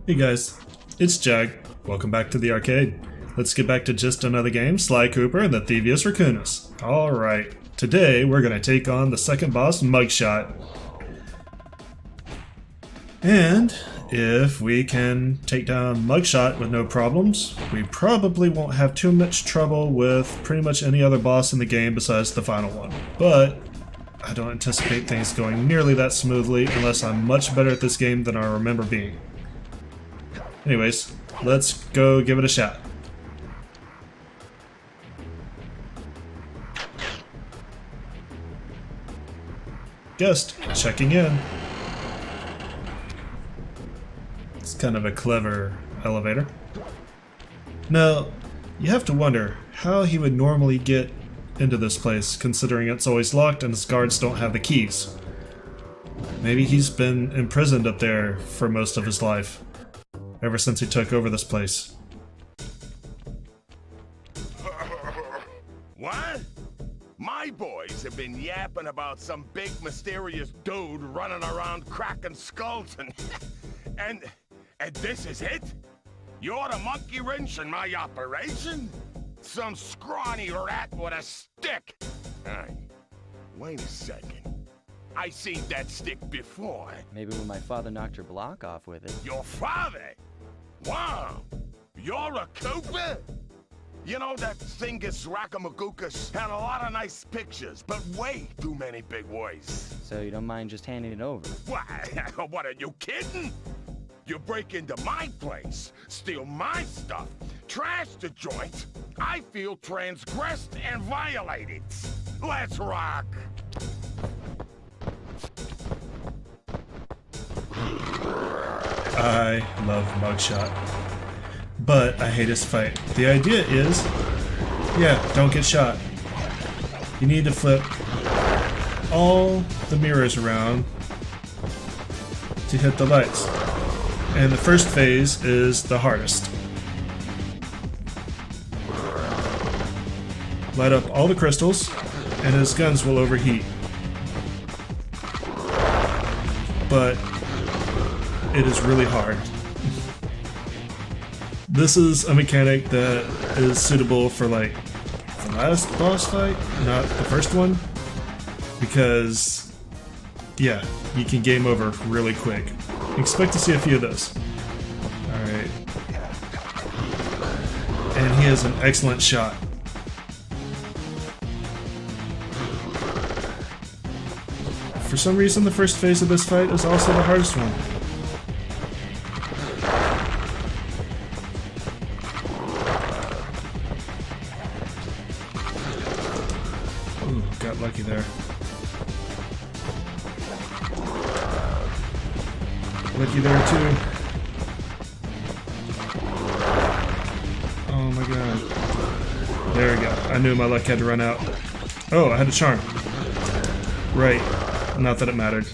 Hey guys, it's Jag. Welcome back to the arcade. Let's get back to just another game, Sly Cooper and the Thievius Raccoonus. Alright, today we're going to take on the second boss, Mugshot. And if we can take down Mugshot with no problems, we probably won't have too much trouble with pretty much any other boss in the game besides the final one. But I don't anticipate things going nearly that smoothly unless I'm much better at this game than I remember being. Anyways, let's go give it a shot. Guest checking in. It's kind of a clever elevator. Now, you have to wonder how he would normally get into this place, considering it's always locked and his guards don't have the keys. Maybe he's been imprisoned up there for most of his life, ever since he took over this place. What? My boys have been yapping about some big mysterious dude running around cracking skulls and this is it? You're the monkey wrench in my operation? Some scrawny rat with a stick. Hey, wait a second. I seen that stick before. Maybe when my father knocked your block off with it. Your father? Wow! You're a Cooper? You know, that Thievius Raccoonus had a lot of nice pictures, but way too many big words. So you don't mind just handing it over? What? What, are you kidding? You break into my place, steal my stuff, trash the joint. I feel transgressed and violated. Let's rock! I love Mugshot, but I hate his fight. The idea is, yeah, don't get shot. You need to flip all the mirrors around to hit the lights. And the first phase is the hardest. Light up all the crystals, and his guns will overheat. But it is really hard. This is a mechanic that is suitable for like the last boss fight, not the first one, because yeah, you can game over really quick. Expect to see a few of those. Alright. And he has an excellent shot. For some reason, the first phase of this fight is also the hardest one. Ooh, got lucky there. Lucky there too. Oh my god. There we go. I knew my luck had to run out. Oh, I had a charm. Right. Not that it mattered.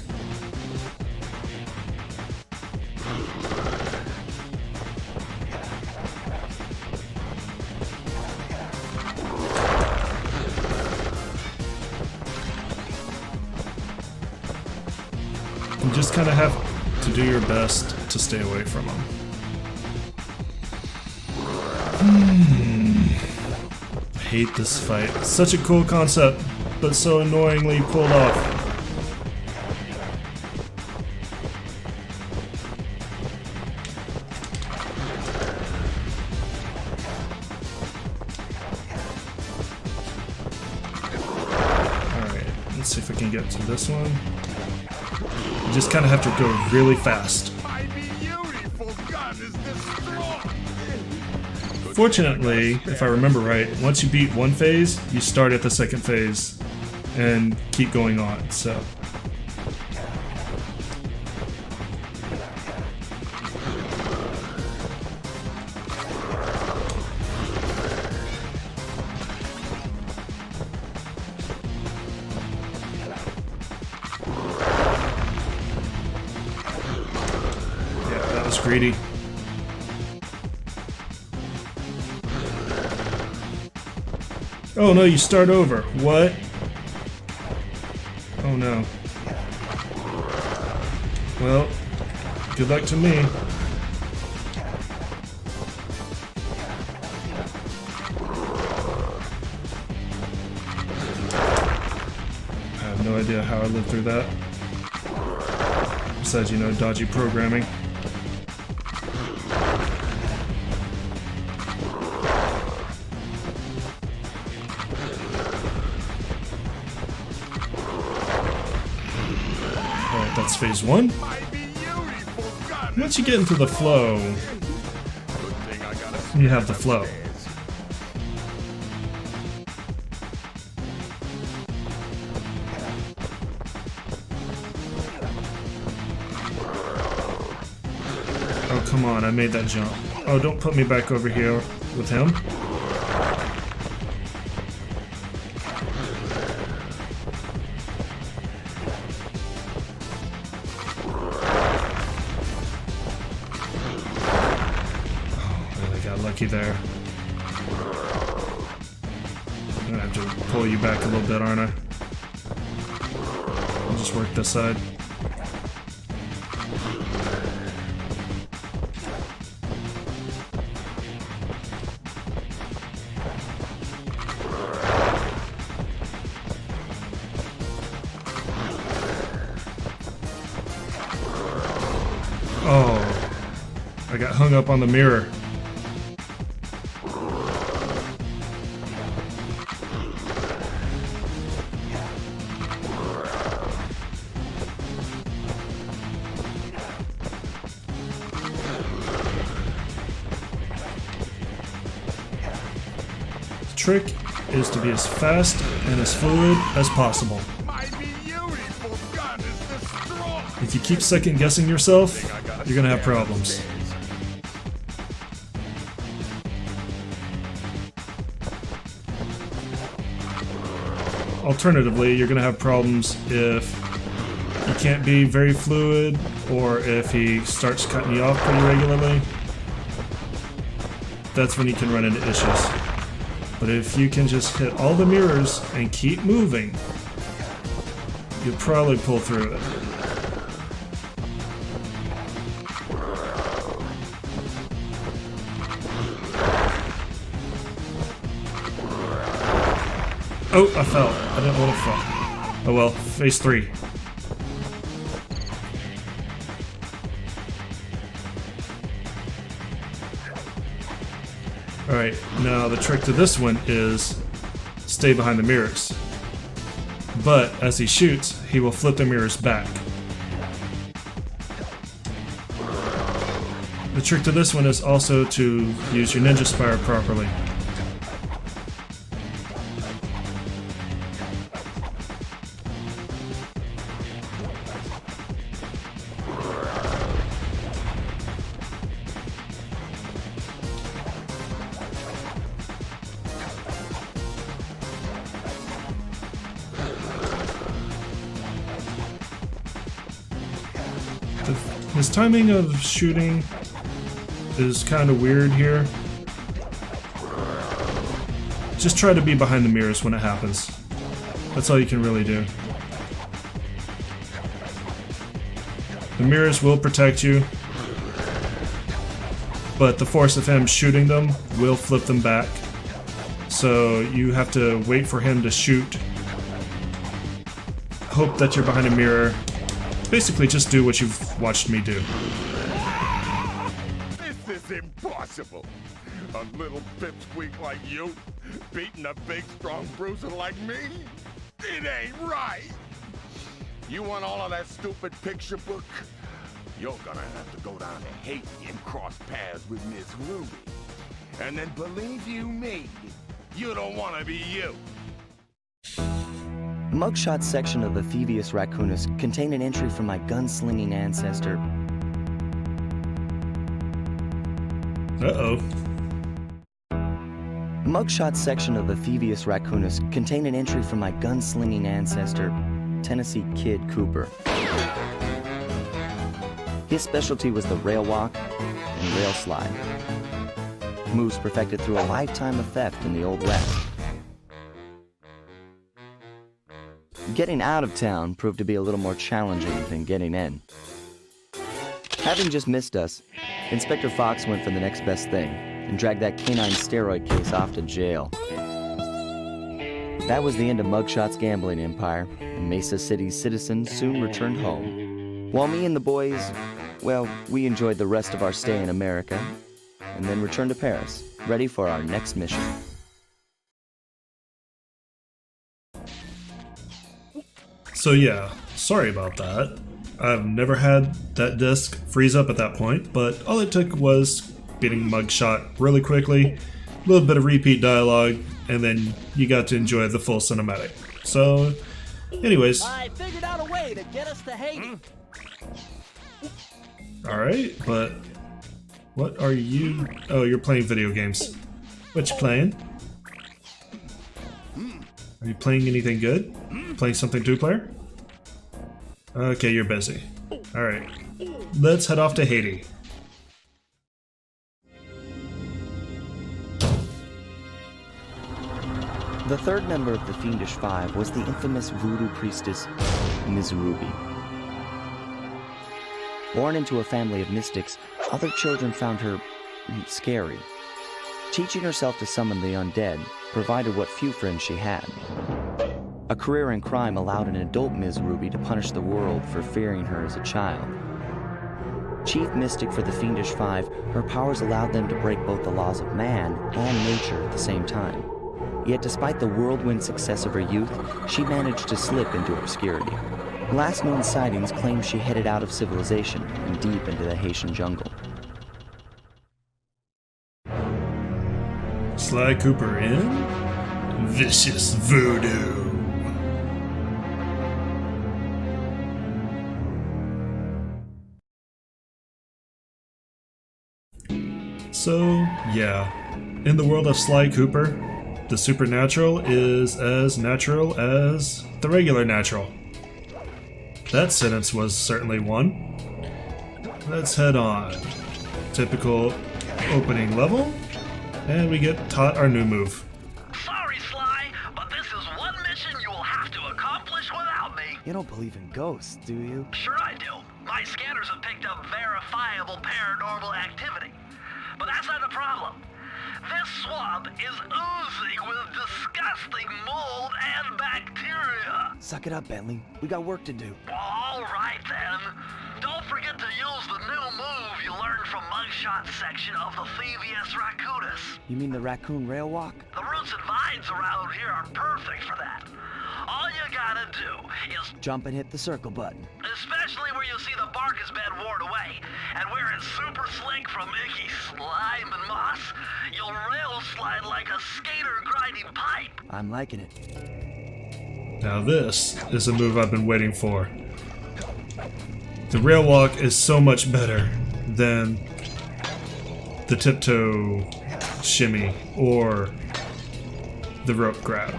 You just kind of have to do your best to stay away from them. I hate this fight. Such a cool concept, but so annoyingly pulled off. Let's see if I can get to this one. You just kind of have to go really fast. Fortunately, if I remember right, once you beat one phase, you start at the second phase and keep going on, so. Greedy. Oh no, you start over. What? Oh no. Well, good luck to me. how I lived through that. Besides, you know, dodgy programming. Alright, that's phase one. Once you get into the flow, you have the flow. Oh, come on, I made that jump. Oh, don't put me back over here with him. Lucky there. I'm gonna have to pull you back a little bit, aren't I? I'll just work this side. Oh, I got hung up on the mirror. Trick is to be as fast and as fluid as possible. If you keep second guessing yourself, you're gonna have problems. Alternatively, you're gonna have problems if you can't be very fluid, or if he starts cutting you off pretty regularly. That's when you can run into issues. But if you can just hit all the mirrors and keep moving, you'll probably pull through it. Oh, I fell. I didn't want to fall. Oh well, phase 3. Alright, now the trick to this one is stay behind the mirrors. But as he shoots, he will flip the mirrors back. The trick to this one is also to use your ninja spire properly. His timing of shooting is kind of weird here. Just try to be behind the mirrors when it happens. That's all you can really do. The mirrors will protect you, but the force of him shooting them will flip them back. So you have to wait for him to shoot. Hope that you're behind a mirror. Basically, just do what you've watched me do. This is impossible. A little pipsqueak like you beating a big, strong bruiser like me? It ain't right. You want all of that stupid picture book? You're gonna have to go down to Haiti and cross paths with Miss Ruby. And then believe you me, you don't want to be you. The mugshot section of the Thievius Raccoonus contained an entry from my gunslinging ancestor. Uh-oh. The mugshot section of the Thievius Raccoonus contained an entry from my gunslinging ancestor, Tennessee Kid Cooper. His specialty was the rail walk and rail slide. Moves perfected through a lifetime of theft in the Old West. Getting out of town proved to be a little more challenging than getting in. Having just missed us, Inspector Fox went for the next best thing and dragged that canine steroid case off to jail. That was the end of Mugshot's gambling empire, and Mesa City's citizens soon returned home. While me and the boys, well, we enjoyed the rest of our stay in America, and then returned to Paris, ready for our next mission. So yeah, sorry about that. I've never had that disc freeze up at that point, but all it took was beating Mugshot really quickly, a little bit of repeat dialogue, and then you got to enjoy the full cinematic. So, anyways. I figured out a way to get us to Haiti. Alright, but what are you? Oh, you're playing video games. What you playing? Are you playing anything good? Playing something two-player? Okay, you're busy. Alright. Let's head off to Haiti. The third member of the Fiendish Five was the infamous voodoo priestess, Ms. Ruby. Born into a family of mystics, other children found her scary. Teaching herself to summon the undead provided what few friends she had. A career in crime allowed an adult Ms. Ruby to punish the world for fearing her as a child. Chief mystic for the Fiendish Five, her powers allowed them to break both the laws of man and nature at the same time. Yet despite the whirlwind success of her youth, she managed to slip into obscurity. Last known sightings claim she headed out of civilization and deep into the Haitian jungle. Sly Cooper in Vicious Voodoo. So, yeah, in the world of Sly Cooper, the supernatural is as natural as the regular natural. That sentence was certainly one. Let's head on. Typical opening level, and we get taught our new move. Sorry, Sly, but this is one mission you will have to accomplish without me. You don't believe in ghosts, do you? Sure I do. My scanners have picked up verifiable paranormal activity. But that's not the problem. This swamp is oozing with disgusting mold and bacteria. Suck it up, Bentley. We got work to do. Well, all right then. Don't forget to use the new move you learned from Mugshot's section of the Thievius Raccoonus. You mean the raccoon rail walk? The roots and vines around here are perfect for that. All you gotta do is Jump and hit the circle button. especially where you see the bark has been worn away, and where it's super slick from icky slime and moss, you'll rail slide like a skater grinding pipe. I'm liking it. Now this is a move I've been waiting for. The rail walk is so much better than the tiptoe shimmy or the rope grab.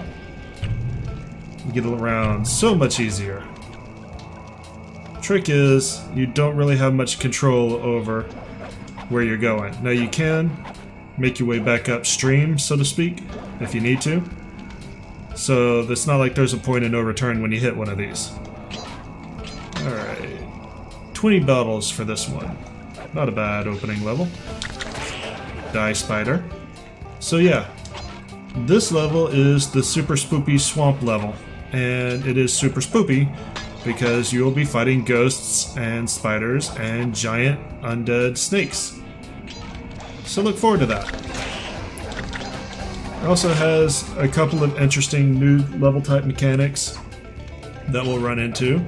You get around so much easier. Trick is, you don't really have much control over where you're going. Now you can make your way back upstream, so to speak, if you need to. So it's not like there's a point of no return when you hit one of these. Alright. 20 battles for this one. Not a bad opening level. Die Spider. So yeah, this level is the super spoopy swamp level. And it is super spoopy because you will be fighting ghosts and spiders and giant undead snakes. So look forward to that. It also has a couple of interesting new level type mechanics that we'll run into.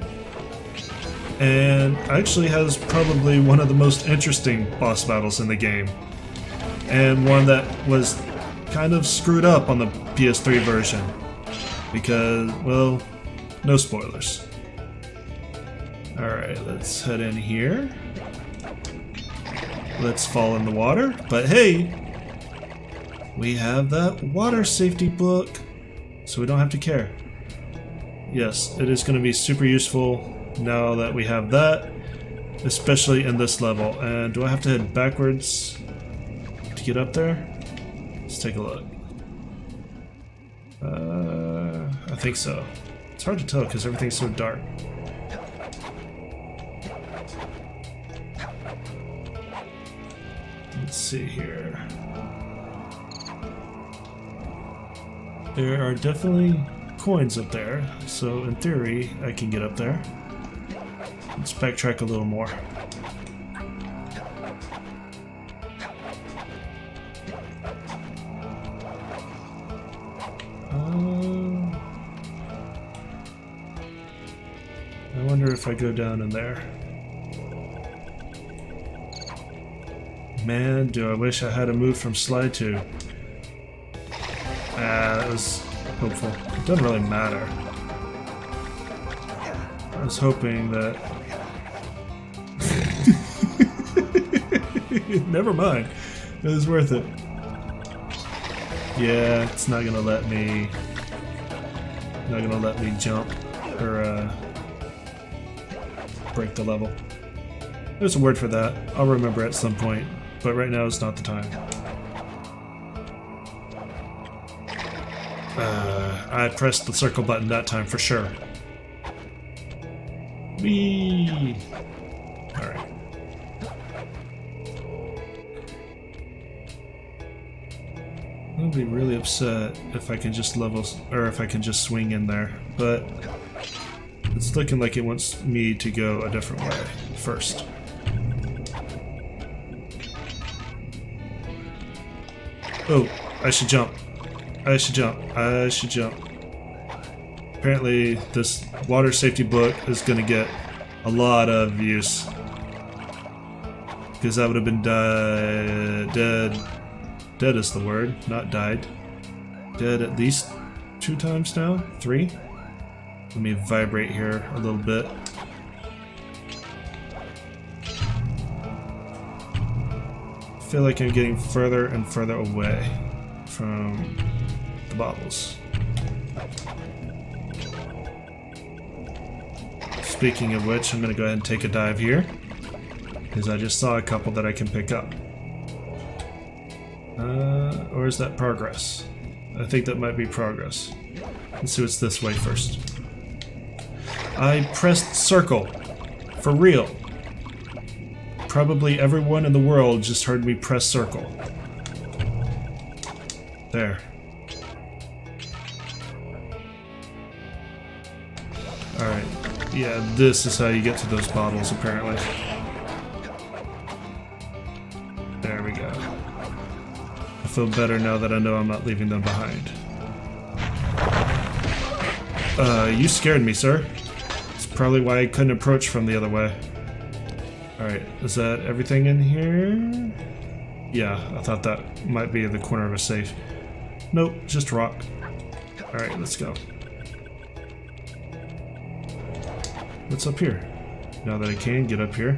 And actually has probably one of the most interesting boss battles in the game. And one that was kind of screwed up on the PS3 version. Because, well, no spoilers. Alright, let's head in here. Let's fall in the water. But hey, we have that water safety book, so we don't have to care. Yes, it is going to be super useful now that we have that, especially in this level. And do I have to head backwards to get up there? Let's take a look. I think so. It's hard to tell because everything's so dark. Let's see here. There are definitely coins up there, so in theory I can get up there. Let's backtrack a little more. I wonder if I go down in there. Man, do I wish I had a move from slide 2. That was hopeful. It doesn't really matter. I was hoping that... Never mind. It was worth it. Yeah, it's not gonna let me... Not gonna let me jump or break the level. There's a word for that. I'll remember at some point, but right now is not the time. I pressed the circle button that time for sure. Whee! Alright. I'll be really upset if I can just level, or if I can just swing in there, but it's looking like it wants me to go a different way first. Oh, I should jump. I should jump. I should jump. Apparently, this water safety book is going to get a lot of use. Because I would have been dead. Dead is the word, not died. Dead at least 2 times now? 3? Let me vibrate here a little bit. I feel like I'm getting further and further away from the bottles. Speaking of which, I'm going to go ahead and take a dive here, because I just saw a couple that I can pick up. Or is that progress? I think that might be progress. Let's see what's this way first. I pressed circle. For real. Probably everyone in the world just heard me press circle. There. Alright. Yeah, this is how you get to those bottles, apparently. There we go. I feel better now that I know I'm not leaving them behind. You scared me, sir. It's probably why I couldn't approach from the other way. Alright, is that everything in here? Yeah, I thought that might be the corner of a safe. Nope, just rock. Alright, let's go. What's up here? Now that I can get up here.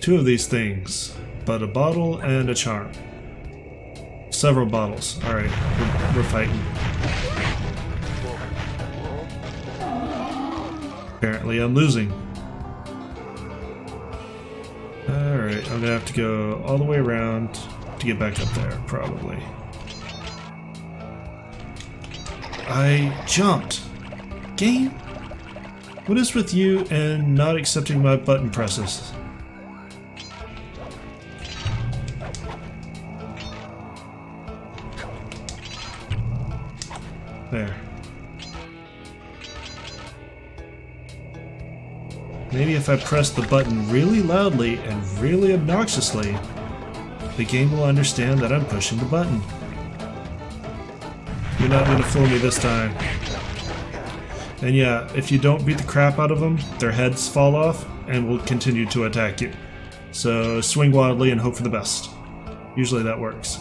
2 of these things, but a bottle and a charm. Several bottles. Alright, we're fighting. Apparently I'm losing. Alright, I'm gonna have to go all the way around to get back up there, probably. I jumped! Game? What is with you and not accepting my button presses? There. Maybe if I press the button really loudly and really obnoxiously, the game will understand that I'm pushing the button. You're not going to fool me this time. And yeah, if you don't beat the crap out of them, their heads fall off and will continue to attack you. So swing wildly and hope for the best. Usually that works.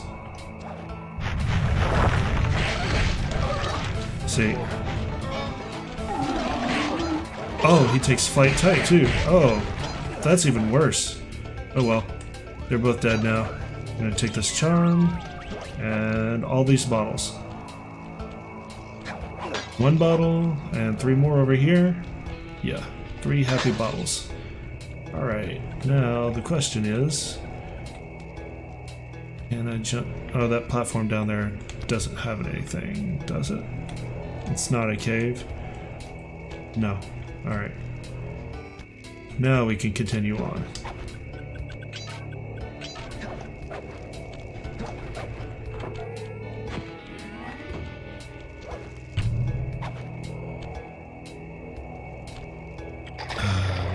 See. Oh, he takes flight type too. Oh, that's even worse. Oh well, they're both dead now. I'm gonna take this charm and all these bottles. 1 bottle and 3 more over here. Yeah, 3 happy bottles. Alright, now the question is, can I jump? Oh, that platform down there doesn't have anything, does it? It's not a cave. No. Alright. Now we can continue on.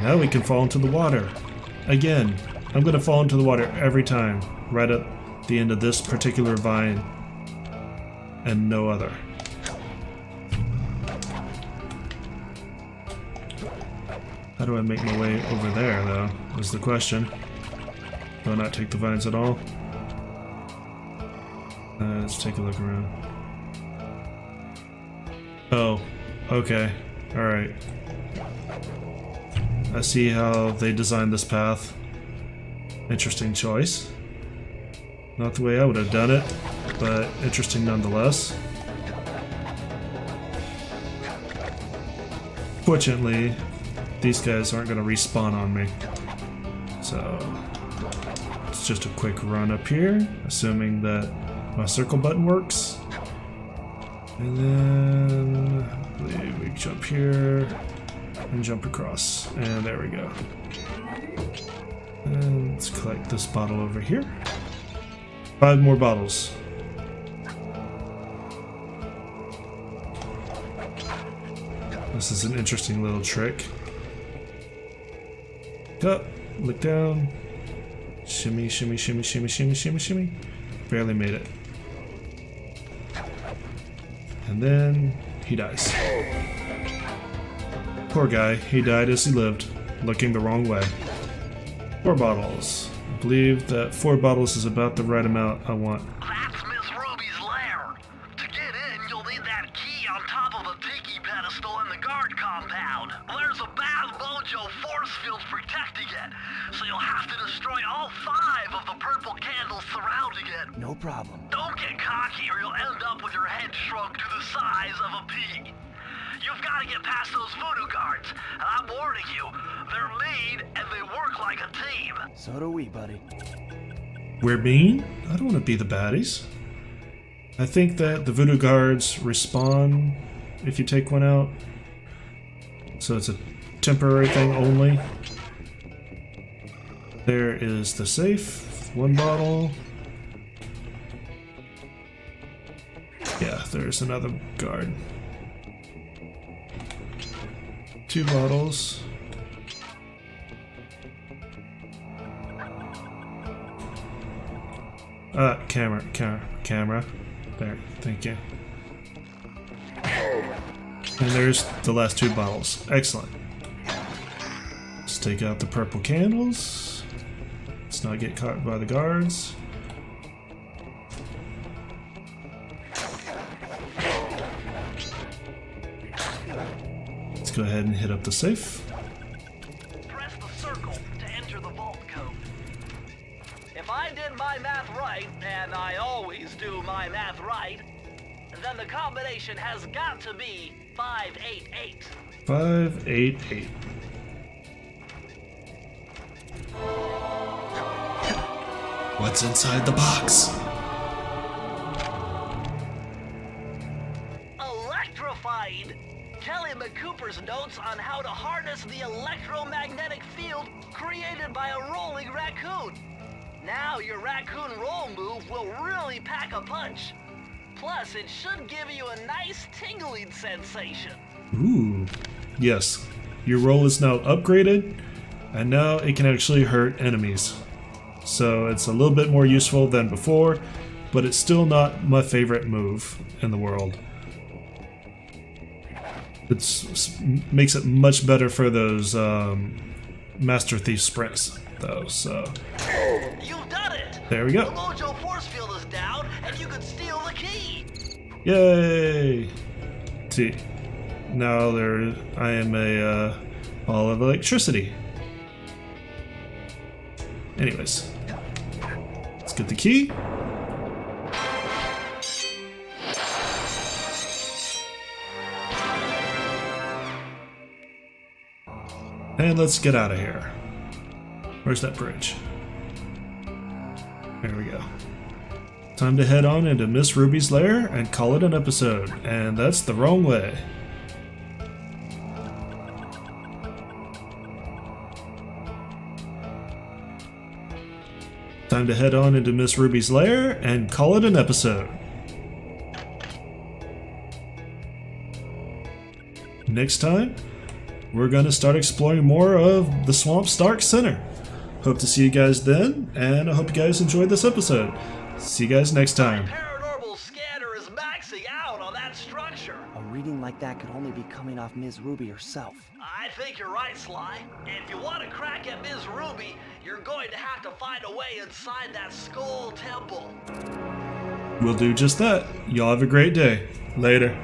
Now we can fall into the water. Again, I'm gonna fall into the water every time, right at the end of this particular vine, and no other. How do I make my way over there, though, is the question. Do I not take the vines at all? Let's take a look around. Oh, okay. Alright. I see how they designed this path. Interesting choice. Not the way I would have done it, but interesting nonetheless. Fortunately, these guys aren't going to respawn on me. So, it's just a quick run up here, assuming that my circle button works. And then I believe we jump here and jump across. And there we go. And let's collect this bottle over here. 5 more bottles. This is an interesting little trick. Up, look down. Shimmy, shimmy, shimmy, shimmy, shimmy, shimmy, shimmy. Barely made it. And then he dies. Poor guy, he died as he lived, looking the wrong way. 4 bottles. I believe that 4 bottles is about the right amount I want. That's Miss Ruby's lair. To get in, you'll need that key on top of a tiki pedestal in the guard compound. There's a bad mojo force field protecting it, so you'll have to destroy all 5 of the purple candles surrounding it. No problem. Don't get cocky or you'll end up with your head shrunk to the size of a pea. You've got to get past those voodoo guards, and I'm warning you, they're mean and they work like a team. So do we, buddy. We're mean? I don't want to be the baddies. I think that the voodoo guards respawn if you take one out. So it's a temporary thing only. There is the safe. 1 bottle. Yeah, there's another guard. 2 bottles. Camera. There, thank you. And there's the last 2 bottles. Excellent. Let's take out the purple candles. Let's not get caught by the guards. Let's go ahead and hit up the safe. Press the circle to enter the vault code. If I did my math right, and I always do my math right, then the combination has got to be 588. 588. What's inside the box? Electrified! Kelly McCooper's notes on how to harness the electromagnetic field created by a rolling raccoon. Now your raccoon roll move will really pack a punch. Plus, it should give you a nice tingling sensation. Ooh. Yes. Your roll is now upgraded, and now it can actually hurt enemies. So it's a little bit more useful than before, but it's still not my favorite move in the world. It makes it much better for those Master Thief sprints, though, so... You've done it! There we go. The mojo force field is down, and you can steal the key! Yay! See, now I am a ball of electricity. Anyways, let's get the key. And let's get out of here. Where's that bridge? There we go. Time to head on into Miss Ruby's lair and call it an episode. And that's the wrong way. Time to head on into Miss Ruby's lair and call it an episode. Next time, we're going to start exploring more of the Swamp's Dark Center. Hope to see you guys then, and I hope you guys enjoyed this episode. See you guys next time. Paranormal scanner is maxing out on that structure. A reading like that could only be coming off Ms. Ruby herself. I think you're right, Sly. If you want to crack at Ms. Ruby, you're going to have to find a way inside that skull temple. We'll do just that. Y'all have a great day. Later.